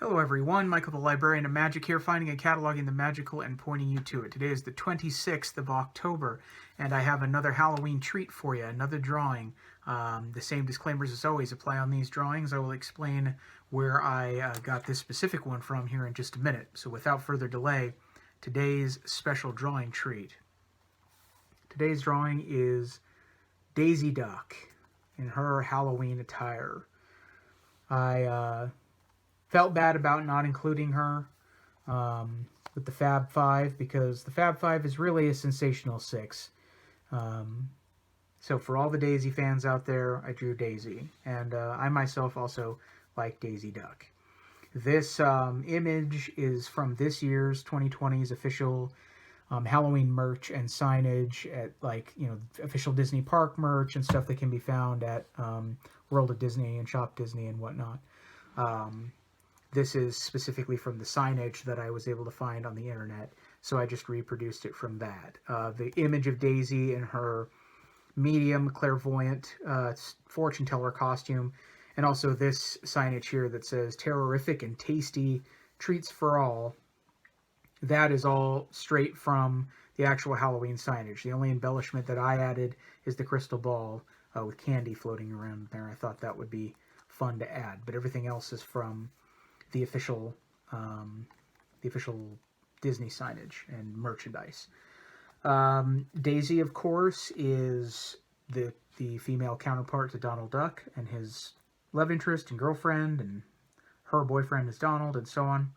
Hello everyone, Michael the Librarian of Magic here, finding and cataloging the magical and pointing you to it. Today is the 26th of October, and I have another Halloween treat for you, another drawing. The same disclaimers as always apply on these drawings. I will explain where I got this specific one from here in just a minute. So without further delay, today's special drawing treat. Today's drawing is Daisy Duck in her Halloween attire. I felt bad about not including her with the Fab Five because the Fab Five is really a sensational six. So for all the Daisy fans out there, I drew Daisy, and I myself also like Daisy Duck. This image is from this year's 2020's official Halloween merch and signage at official Disney Park merch and stuff that can be found at World of Disney and Shop Disney and whatnot. This is specifically from the signage that I was able to find on the internet, so I just reproduced it from that. The image of Daisy in her medium clairvoyant fortune teller costume, and also this signage here that says terrorific and tasty treats for all. That is all straight from the actual Halloween signage. The only embellishment that I added is the crystal ball with candy floating around there. I thought that would be fun to add, but everything else is from the official Disney signage and merchandise. Daisy, of course, is the female counterpart to Donald Duck and his love interest and girlfriend, and her boyfriend is Donald, and so on.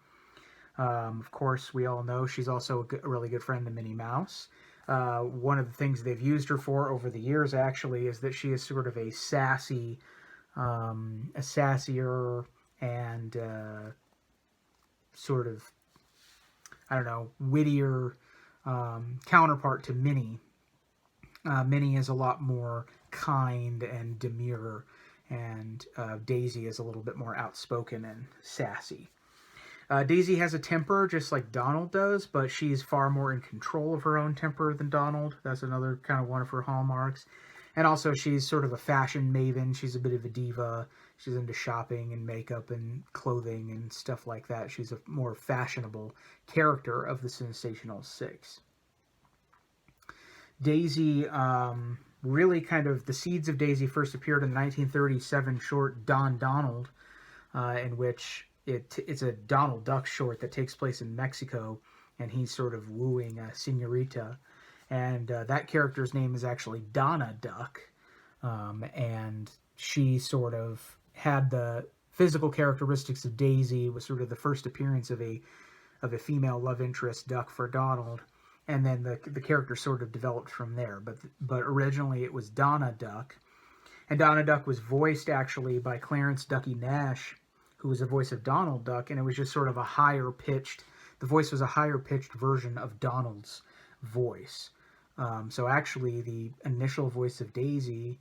Of course, we all know she's also a really good friend to Minnie Mouse. One of the things they've used her for over the years, actually, is that she is sort of a sassier and sort of, I don't know, wittier counterpart to Minnie. Minnie is a lot more kind and demure, and Daisy is a little bit more outspoken and sassy. Daisy has a temper just like Donald does, but she's far more in control of her own temper than Donald. That's another kind of one of her hallmarks. And also, she's sort of a fashion maven. She's a bit of a diva. She's into shopping and makeup and clothing and stuff like that. She's a more fashionable character of the Sensational Six. Daisy, really kind of, the seeds of Daisy first appeared in the 1937 short Don Donald, in which it's a Donald Duck short that takes place in Mexico, and he's sort of wooing a señorita. And that character's name is actually Donna Duck, and she sort of had the physical characteristics of Daisy. Was sort of the first appearance of a female love interest duck for Donald, and then the character sort of developed from there. But originally it was Donna Duck, and Donna Duck was voiced actually by Clarence Ducky Nash, who was the voice of Donald Duck, and it was just sort of the voice was a higher pitched version of Donald's voice. So actually, the initial voice of Daisy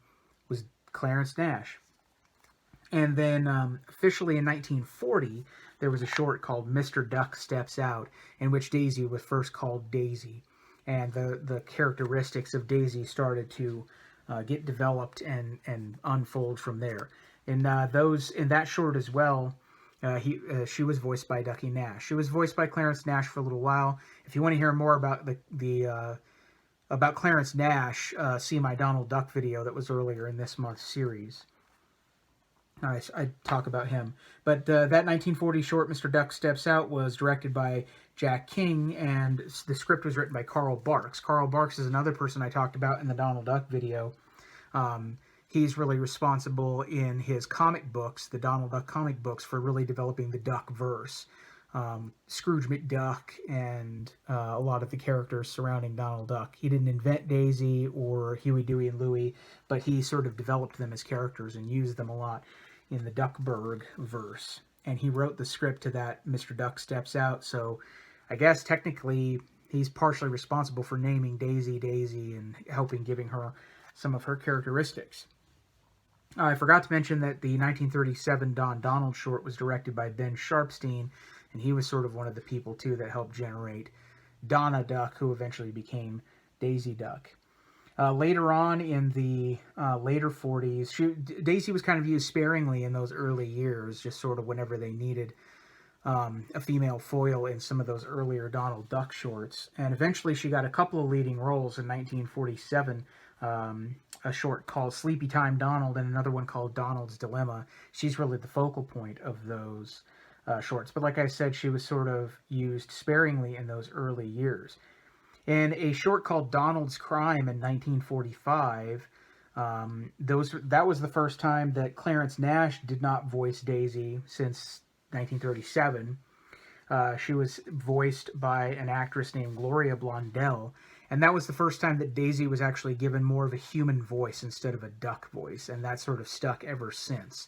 was Clarence Nash. And then officially in 1940, there was a short called Mr. Duck Steps Out, in which Daisy was first called Daisy. And the characteristics of Daisy started to get developed and unfold from there. In that short as well, she was voiced by Ducky Nash. She was voiced by Clarence Nash for a little while. If you want to hear more about about Clarence Nash, see my Donald Duck video that was earlier in this month's series. I talk about him. But that 1940 short, Mr. Duck Steps Out, was directed by Jack King, and the script was written by Carl Barks. Carl Barks is another person I talked about in the Donald Duck video. He's really responsible in his comic books, the Donald Duck comic books, for really developing the Duck verse. Scrooge McDuck and a lot of the characters surrounding Donald Duck. He didn't invent Daisy or Huey, Dewey, and Louie, but he sort of developed them as characters and used them a lot in the Duckburg verse. And he wrote the script to that Mr. Duck Steps Out, so I guess technically he's partially responsible for naming Daisy Daisy and helping giving her some of her characteristics. I forgot to mention that the 1937 Don Donald short was directed by Ben Sharpstein, and he was sort of one of the people, too, that helped generate Donna Duck, who eventually became Daisy Duck. Later on in the later 40s, Daisy was kind of used sparingly in those early years, just sort of whenever they needed a female foil in some of those earlier Donald Duck shorts. And eventually she got a couple of leading roles in 1947, a short called Sleepy Time Donald and another one called Donald's Dilemma. She's really the focal point of those shorts. But like I said, she was sort of used sparingly in those early years. In a short called Donald's Crime in 1945, that was the first time that Clarence Nash did not voice Daisy since 1937. She was voiced by an actress named Gloria Blondell, and that was the first time that Daisy was actually given more of a human voice instead of a duck voice, and that sort of stuck ever since.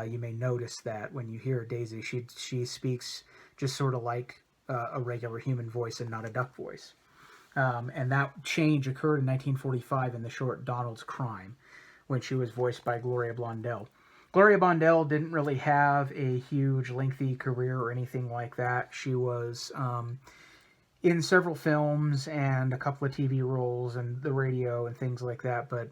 You may notice that when you hear Daisy, she speaks just sort of like a regular human voice and not a duck voice. And that change occurred in 1945 in the short Donald's Crime, when she was voiced by Gloria Blondell. Gloria Blondell didn't really have a huge, lengthy career or anything like that. She was in several films and a couple of TV roles and the radio and things like that, but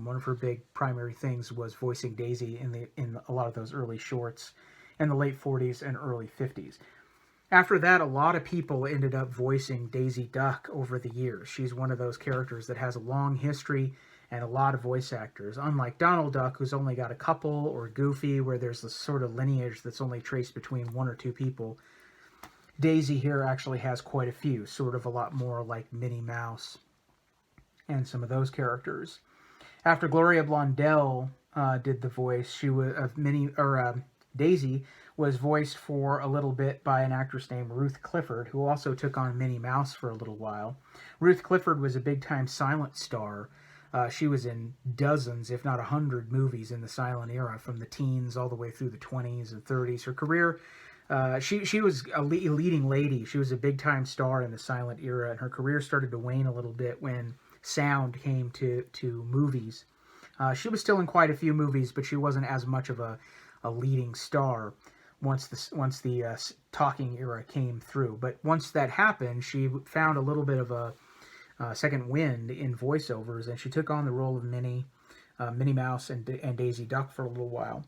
one of her big primary things was voicing Daisy in a lot of those early shorts in the late 40s and early 50s. After that, a lot of people ended up voicing Daisy Duck over the years. She's one of those characters that has a long history and a lot of voice actors. Unlike Donald Duck, who's only got a couple, or Goofy, where there's this sort of lineage that's only traced between one or two people, Daisy here actually has quite a few, sort of a lot more like Minnie Mouse and some of those characters. After Gloria Blondell did the voice, she was Daisy was voiced for a little bit by an actress named Ruth Clifford, who also took on Minnie Mouse for a little while. Ruth Clifford was a big-time silent star. She was in dozens, if not 100, movies in the silent era, from the teens all the way through the 20s and 30s. Her career, she was a leading lady. She was a big-time star in the silent era, and her career started to wane a little bit when sound came to movies. She was still in quite a few movies, but she wasn't as much of a leading star once the talking era came through. But once that happened, she found a little bit of a second wind in voiceovers, and she took on the role of Minnie Mouse and Daisy Duck for a little while.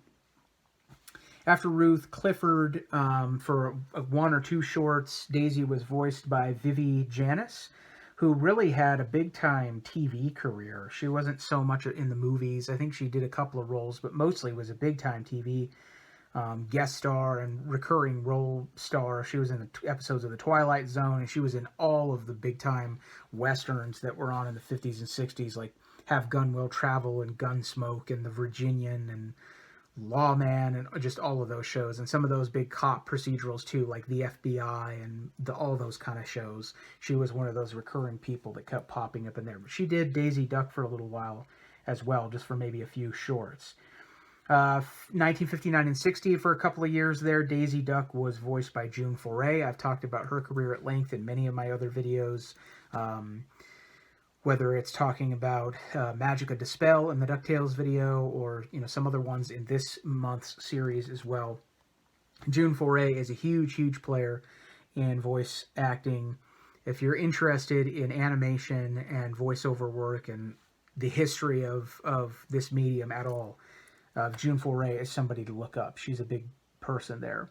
After Ruth Clifford, for one or two shorts, Daisy was voiced by Vivi Janis, who really had a big-time TV career. She wasn't so much in the movies. I think she did a couple of roles, but mostly was a big-time TV guest star and recurring role star. She was in the episodes of The Twilight Zone, and she was in all of the big-time westerns that were on in the 50s and 60s, like Have Gun Will Travel and Gunsmoke and The Virginian and Lawman and just all of those shows, and some of those big cop procedurals too, like The FBI and all those kind of shows. She was one of those recurring people that kept popping up in there. But she did Daisy Duck for a little while as well, just for maybe a few shorts. 1959 and 60, for a couple of years there, Daisy Duck was voiced by June Foray. I've talked about her career at length in many of my other videos, whether it's talking about Magica Dispel in the DuckTales video, or some other ones in this month's series as well. June Foray is a huge player in voice acting. If you're interested in animation and voiceover work and the history of this medium at all, June Foray is somebody to look up. She's a big person there.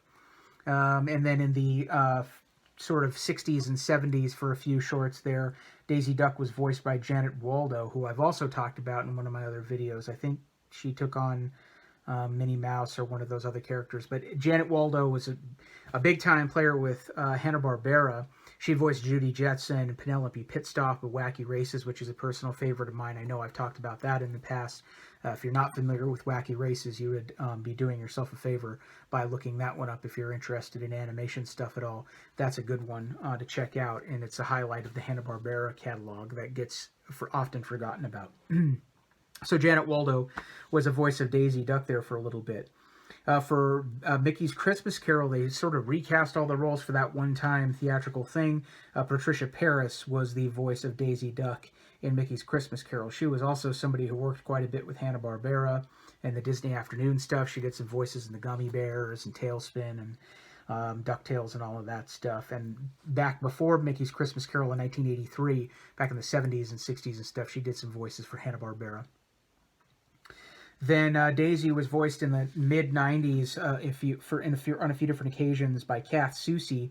And then in the sort of 60s and 70s, for a few shorts there, Daisy Duck was voiced by Janet Waldo, who I've also talked about in one of my other videos. I think she took on Minnie Mouse or one of those other characters. But Janet Waldo was a big-time player with Hanna-Barbera. She voiced Judy Jetson and Penelope Pitstop of Wacky Races, which is a personal favorite of mine. I know I've talked about that in the past. If you're not familiar with Wacky Races, you would be doing yourself a favor by looking that one up if you're interested in animation stuff at all. That's a good one to check out, and it's a highlight of the Hanna-Barbera catalog that gets often forgotten about. So Janet Waldo was a voice of Daisy Duck there for a little bit. For Mickey's Christmas Carol, they sort of recast all the roles for that one-time theatrical thing. Patricia Paris was the voice of Daisy Duck in Mickey's Christmas Carol. She was also somebody who worked quite a bit with Hanna-Barbera and the Disney Afternoon stuff. She did some voices in the Gummy Bears and Tailspin and DuckTales and all of that stuff. And back before Mickey's Christmas Carol in 1983, back in the 70s and 60s and stuff, she did some voices for Hanna-Barbera. Then Daisy was voiced in the mid '90s, on a few different occasions by Kath Soucie,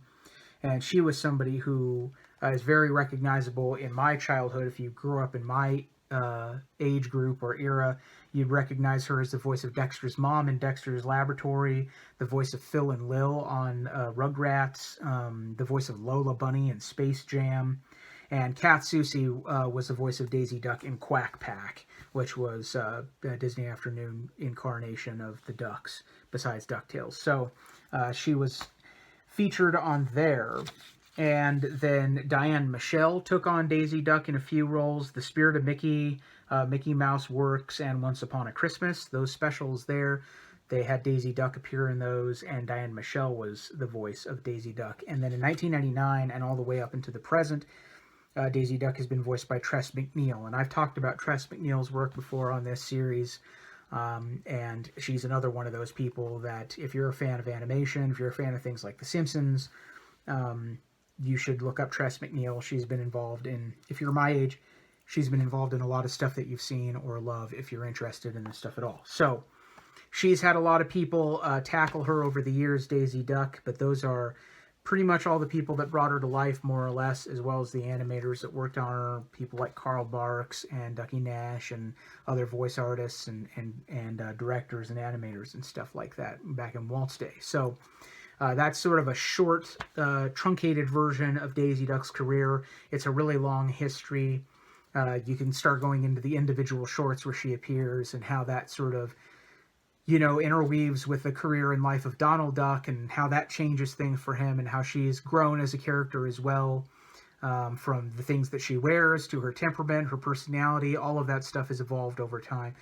and she was somebody who is very recognizable in my childhood. If you grew up in my age group or era, you'd recognize her as the voice of Dexter's mom in Dexter's Laboratory, the voice of Phil and Lil on Rugrats, the voice of Lola Bunny in Space Jam. And Kath Soucie was the voice of Daisy Duck in Quack Pack, which was a Disney Afternoon incarnation of the Ducks, besides DuckTales. So she was featured on there. And then Diane Michelle took on Daisy Duck in a few roles. The Spirit of Mickey, Mickey Mouse Works, and Once Upon a Christmas. Those specials there, they had Daisy Duck appear in those, and Diane Michelle was the voice of Daisy Duck. And then in 1999 and all the way up into the present, Daisy Duck has been voiced by Tress MacNeille. And I've talked about Tress MacNeille's work before on this series. And she's another one of those people that if you're a fan of animation, if you're a fan of things like The Simpsons, you should look up Tress MacNeille. She's been involved in, if you're my age, she's been involved in a lot of stuff that you've seen or love if you're interested in this stuff at all. So she's had a lot of people tackle her over the years, Daisy Duck, but those are pretty much all the people that brought her to life, more or less, as well as the animators that worked on her, people like Carl Barks and Ducky Nash and other voice artists and directors and animators and stuff like that back in Walt's day. So that's sort of a short, truncated version of Daisy Duck's career. It's a really long history. You can start going into the individual shorts where she appears and how that sort of interweaves with the career and life of Donald Duck and how that changes things for him and how she's grown as a character as well, from the things that she wears to her temperament, her personality. All of that stuff has evolved over time,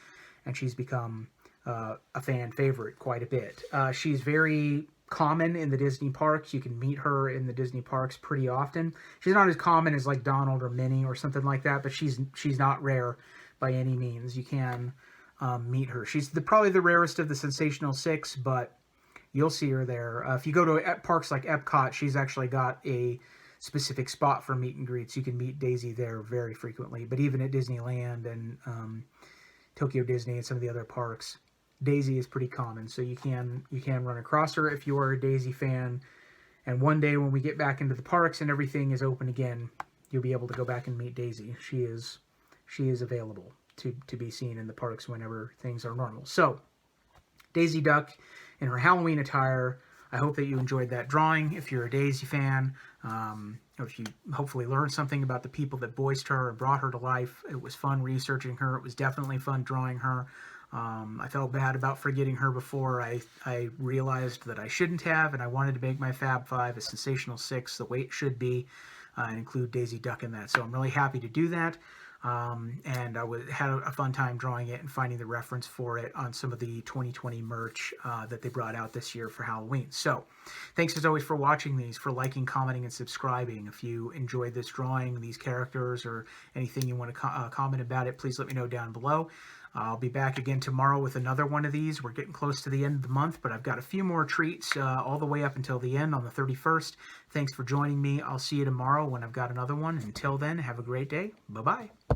and she's become a fan favorite quite a bit. She's very common in the Disney parks. You can meet her in the Disney parks pretty often. She's not as common as like Donald or Minnie or something like that, but she's not rare by any means. You can meet her. She's probably the rarest of the Sensational Six, but you'll see her there. If you go to parks like Epcot, she's actually got a specific spot for meet and greets. You can meet Daisy there very frequently. But even at Disneyland and Tokyo Disney and some of the other parks, Daisy is pretty common. So you can run across her if you are a Daisy fan. And one day when we get back into the parks and everything is open again, you'll be able to go back and meet Daisy. She is available to be seen in the parks whenever things are normal. So, Daisy Duck in her Halloween attire. I hope that you enjoyed that drawing. If you're a Daisy fan, or if you hopefully learned something about the people that voiced her and brought her to life, it was fun researching her. It was definitely fun drawing her. I felt bad about forgetting her before I realized that I shouldn't have, and I wanted to make my Fab Five a Sensational Six the way it should be, and include Daisy Duck in that. So I'm really happy to do that. And I had a fun time drawing it and finding the reference for it on some of the 2020 merch that they brought out this year for Halloween. So thanks as always for watching these, for liking, commenting, and subscribing. If you enjoyed this drawing, these characters, or anything you want to comment about it, please let me know down below. I'll be back again tomorrow with another one of these. We're getting close to the end of the month, but I've got a few more treats all the way up until the end on the 31st. Thanks for joining me. I'll see you tomorrow when I've got another one. Until then, have a great day. Bye-bye.